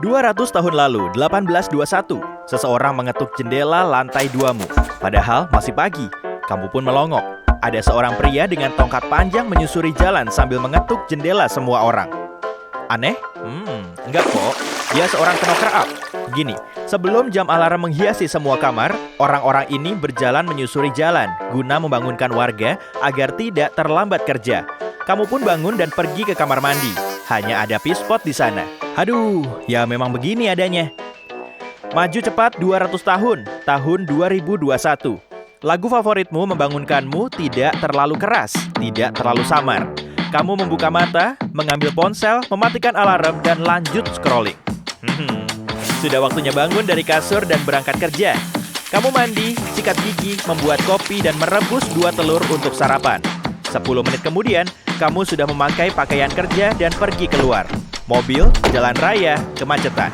200 tahun lalu, 1821, seseorang mengetuk jendela lantai 2-mu. Padahal masih pagi, kamu pun melongok. Ada seorang pria dengan tongkat panjang menyusuri jalan sambil mengetuk jendela semua orang. Aneh? Enggak kok. Dia seorang penokrak. Gini, sebelum jam alarm menghiasi semua kamar, orang-orang ini berjalan menyusuri jalan guna membangunkan warga agar tidak terlambat kerja. Kamu pun bangun dan pergi ke kamar mandi. Hanya ada pispot di sana. Aduh, ya memang begini adanya. Maju cepat 200 tahun 2021. Lagu favoritmu membangunkanmu tidak terlalu keras, tidak terlalu samar. Kamu membuka mata, mengambil ponsel, mematikan alarm, dan lanjut scrolling. Sudah waktunya bangun dari kasur dan berangkat kerja. Kamu mandi, sikat gigi, membuat kopi, dan merebus 2 telur untuk sarapan. 10 menit kemudian, kamu sudah memakai pakaian kerja dan pergi keluar. Mobil, jalan raya, kemacetan.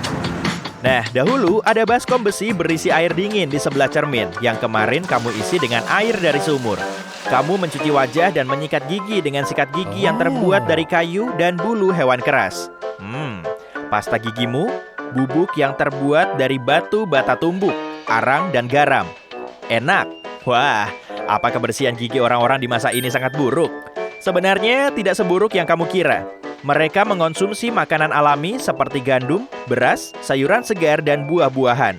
Nah, dahulu ada baskom besi berisi air dingin di sebelah cermin yang kemarin kamu isi dengan air dari sumur. Kamu mencuci wajah dan menyikat gigi dengan sikat gigi yang terbuat dari kayu dan bulu hewan keras. Pasta gigimu, bubuk yang terbuat dari batu bata tumbuk, arang, dan garam. Enak. Wah, apa kebersihan gigi orang-orang di masa ini sangat buruk? Sebenarnya tidak seburuk yang kamu kira. Mereka mengonsumsi makanan alami seperti gandum, beras, sayuran segar, dan buah-buahan.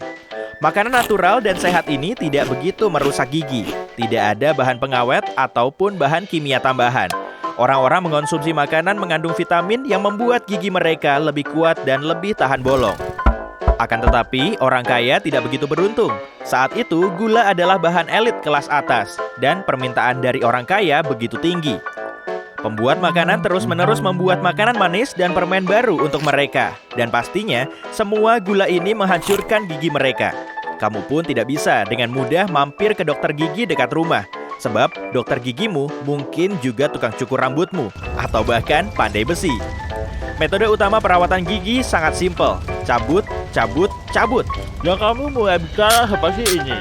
Makanan natural dan sehat ini tidak begitu merusak gigi. Tidak ada bahan pengawet ataupun bahan kimia tambahan. Orang-orang mengonsumsi makanan mengandung vitamin yang membuat gigi mereka lebih kuat dan lebih tahan bolong. Akan tetapi, orang kaya tidak begitu beruntung. Saat itu, gula adalah bahan elit kelas atas, dan permintaan dari orang kaya begitu tinggi. Pembuat makanan terus-menerus membuat makanan manis dan permen baru untuk mereka. Dan pastinya, semua gula ini menghancurkan gigi mereka. Kamu pun tidak bisa dengan mudah mampir ke dokter gigi dekat rumah. Sebab dokter gigimu mungkin juga tukang cukur rambutmu, atau bahkan pandai besi. Metode utama perawatan gigi sangat simpel. Cabut, cabut, cabut. Ya kamu mulai bicara apa sih ini?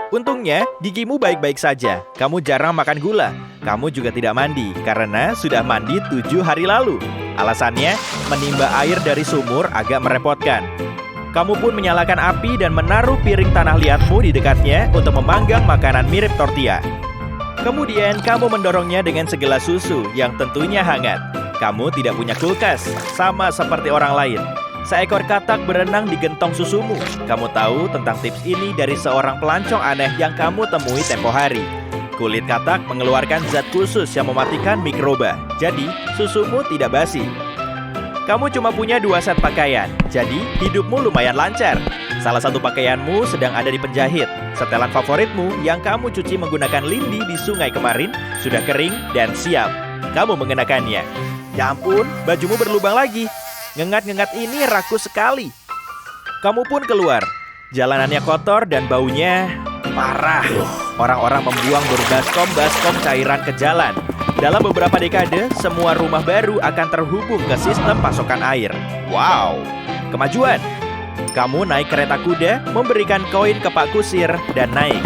Untungnya, gigimu baik-baik saja. Kamu jarang makan gula. Kamu juga tidak mandi, karena sudah mandi 7 hari lalu. Alasannya, menimba air dari sumur agak merepotkan. Kamu pun menyalakan api dan menaruh piring tanah liatmu di dekatnya untuk memanggang makanan mirip tortilla. Kemudian, kamu mendorongnya dengan segelas susu yang tentunya hangat. Kamu tidak punya kulkas, sama seperti orang lain. Seekor katak berenang di gentong susumu. Kamu tahu tentang tips ini dari seorang pelancong aneh yang kamu temui tempo hari. Kulit katak mengeluarkan zat khusus yang mematikan mikroba. Jadi, susumu tidak basi. Kamu cuma punya 2 set pakaian. Jadi, hidupmu lumayan lancar. Salah satu pakaianmu sedang ada di penjahit. Setelan favoritmu yang kamu cuci menggunakan lindi di sungai kemarin sudah kering dan siap. Kamu mengenakannya. Ya ampun, bajumu berlubang lagi. Ngengat-ngengat ini rakus sekali. Kamu pun keluar. Jalanannya kotor dan baunya parah. Orang-orang membuang berbaskom-baskom cairan ke jalan. Dalam beberapa dekade, semua rumah baru akan terhubung ke sistem pasokan air. Wow, kemajuan. Kamu naik kereta kuda, memberikan koin ke Pak Kusir, dan naik.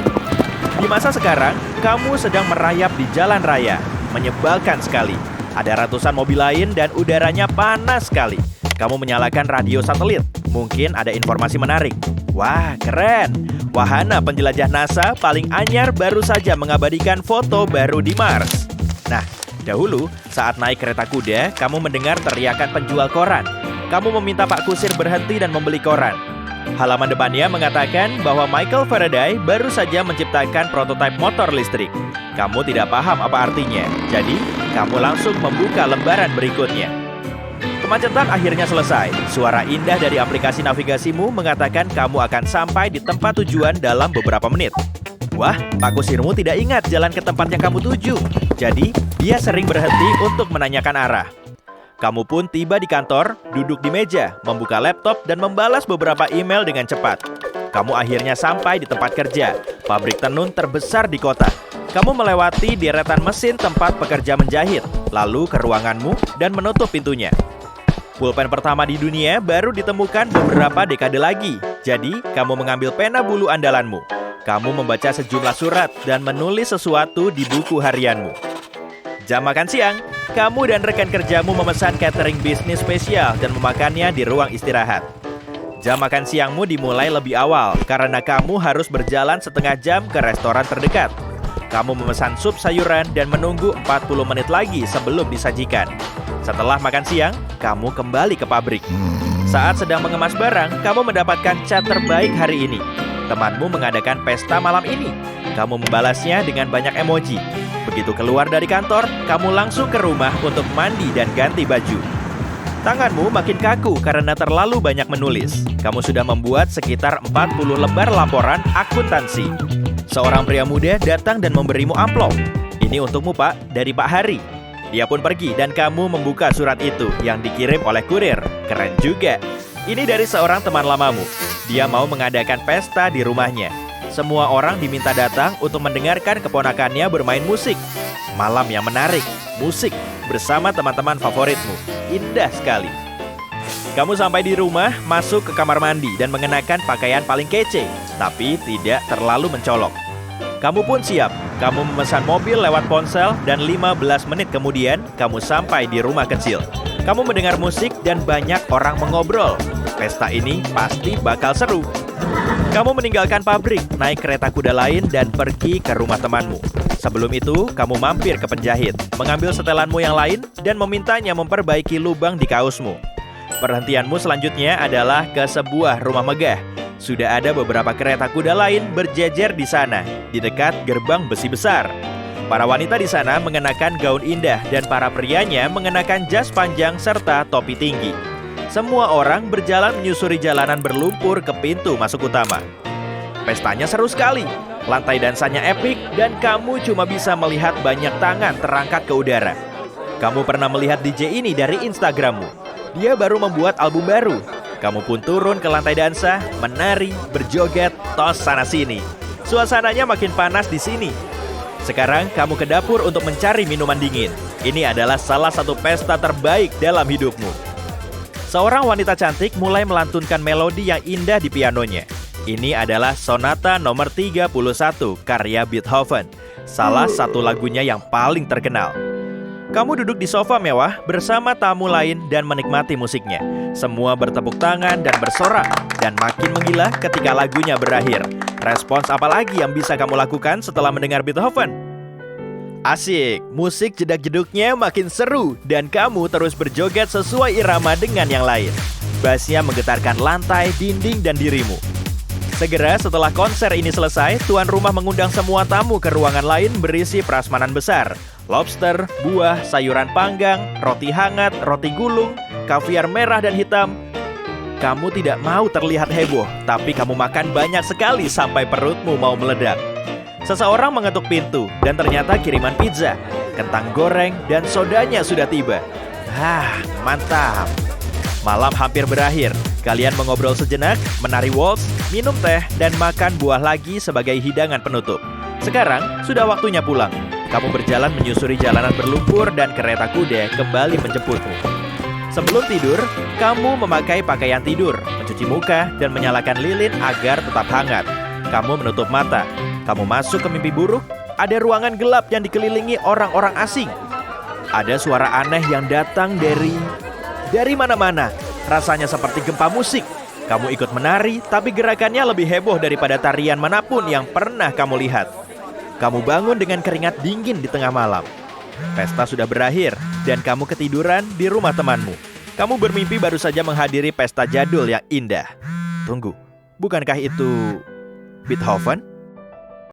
Di masa sekarang, kamu sedang merayap di jalan raya. Menyebalkan sekali. Ada ratusan mobil lain dan udaranya panas sekali. Kamu menyalakan radio satelit. Mungkin ada informasi menarik. Wah, keren. Wahana penjelajah NASA paling anyar baru saja mengabadikan foto baru di Mars. Nah, dahulu saat naik kereta kuda, kamu mendengar teriakan penjual koran. Kamu meminta Pak Kusir berhenti dan membeli koran. Halaman depannya mengatakan bahwa Michael Faraday baru saja menciptakan prototipe motor listrik. Kamu tidak paham apa artinya. Jadi, kamu langsung membuka lembaran berikutnya. Kemacetan akhirnya selesai. Suara indah dari aplikasi navigasimu mengatakan kamu akan sampai di tempat tujuan dalam beberapa menit. Wah, Pak Kusirmu tidak ingat jalan ke tempat yang kamu tuju. Jadi, dia sering berhenti untuk menanyakan arah. Kamu pun tiba di kantor, duduk di meja, membuka laptop, dan membalas beberapa email dengan cepat. Kamu akhirnya sampai di tempat kerja, pabrik tenun terbesar di kota. Kamu melewati deretan mesin tempat pekerja menjahit, lalu ke ruanganmu dan menutup pintunya. Pulpen pertama di dunia baru ditemukan beberapa dekade lagi. Jadi, kamu mengambil pena bulu andalanmu. Kamu membaca sejumlah surat dan menulis sesuatu di buku harianmu. Jam makan siang. kamu dan rekan kerjamu memesan catering bisnis spesial dan memakannya di ruang istirahat. Jam makan siangmu dimulai lebih awal karena kamu harus berjalan setengah jam ke restoran terdekat. Kamu memesan sup sayuran dan menunggu 40 menit lagi sebelum disajikan. Setelah makan siang, kamu kembali ke pabrik. Saat sedang mengemas barang, kamu mendapatkan chat terbaik hari ini. Temanmu mengadakan pesta malam ini. Kamu membalasnya dengan banyak emoji. Begitu keluar dari kantor, kamu langsung ke rumah untuk mandi dan ganti baju. Tanganmu makin kaku karena terlalu banyak menulis. Kamu sudah membuat sekitar 40 lembar laporan akuntansi. Seorang pria muda datang dan memberimu amplop. Ini untukmu, Pak, dari Pak Hari. Dia pun pergi dan kamu membuka surat itu yang dikirim oleh kurir. Keren juga. Ini dari seorang teman lamamu. Dia mau mengadakan pesta di rumahnya. Semua orang diminta datang untuk mendengarkan keponakannya bermain musik. Malam yang menarik, musik bersama teman-teman favoritmu. Indah sekali. Kamu sampai di rumah, masuk ke kamar mandi dan mengenakan pakaian paling kece, tapi tidak terlalu mencolok. Kamu pun siap. Kamu memesan mobil lewat ponsel dan 15 menit kemudian kamu sampai di rumah kecil. Kamu mendengar musik dan banyak orang mengobrol. Pesta ini pasti bakal seru. Kamu meninggalkan pabrik, naik kereta kuda lain dan pergi ke rumah temanmu. Sebelum itu, kamu mampir ke penjahit, mengambil setelanmu yang lain dan memintanya memperbaiki lubang di kaosmu. Perhentianmu selanjutnya adalah ke sebuah rumah megah. Sudah ada beberapa kereta kuda lain berjejer di sana, di dekat gerbang besi besar. Para wanita di sana mengenakan gaun indah dan para prianya mengenakan jas panjang serta topi tinggi. Semua orang berjalan menyusuri jalanan berlumpur ke pintu masuk utama. Pestanya seru sekali. Lantai dansanya epik dan kamu cuma bisa melihat banyak tangan terangkat ke udara. Kamu pernah melihat DJ ini dari Instagrammu. Dia baru membuat album baru. Kamu pun turun ke lantai dansa, menari, berjoget, tos sana-sini. Suasananya makin panas di sini. Sekarang kamu ke dapur untuk mencari minuman dingin. Ini adalah salah satu pesta terbaik dalam hidupmu. Seorang wanita cantik mulai melantunkan melodi yang indah di pianonya. Ini adalah Sonata nomor 31 karya Beethoven, salah satu lagunya yang paling terkenal. Kamu duduk di sofa mewah bersama tamu lain dan menikmati musiknya. Semua bertepuk tangan dan bersorak dan makin menggila ketika lagunya berakhir. Respons apa lagi yang bisa kamu lakukan setelah mendengar Beethoven? Asik, musik jedak-jeduknya makin seru dan kamu terus berjoget sesuai irama dengan yang lain. Bassnya menggetarkan lantai, dinding, dan dirimu. Segera setelah konser ini selesai, tuan rumah mengundang semua tamu ke ruangan lain berisi prasmanan besar. Lobster, buah, sayuran panggang, roti hangat, roti gulung, kaviar merah dan hitam. Kamu tidak mau terlihat heboh, tapi kamu makan banyak sekali sampai perutmu mau meledak. Seseorang mengetuk pintu dan ternyata kiriman pizza, kentang goreng, dan sodanya sudah tiba. Mantap. Malam hampir berakhir. Kalian mengobrol sejenak, menari waltz, minum teh, dan makan buah lagi sebagai hidangan penutup. Sekarang sudah waktunya pulang. Kamu berjalan menyusuri jalanan berlumpur dan kereta kuda kembali menjemputmu. Sebelum tidur, kamu memakai pakaian tidur, mencuci muka, dan menyalakan lilin agar tetap hangat. Kamu menutup mata. Kamu masuk ke mimpi buruk. Ada ruangan gelap yang dikelilingi orang-orang asing. Ada suara aneh yang datang dari mana-mana. Rasanya seperti gempa musik. Kamu ikut menari, tapi gerakannya lebih heboh daripada tarian manapun yang pernah kamu lihat. Kamu bangun dengan keringat dingin di tengah malam. Pesta sudah berakhir, dan kamu ketiduran di rumah temanmu. Kamu bermimpi baru saja menghadiri pesta jadul yang indah. Tunggu, bukankah itu Beethoven?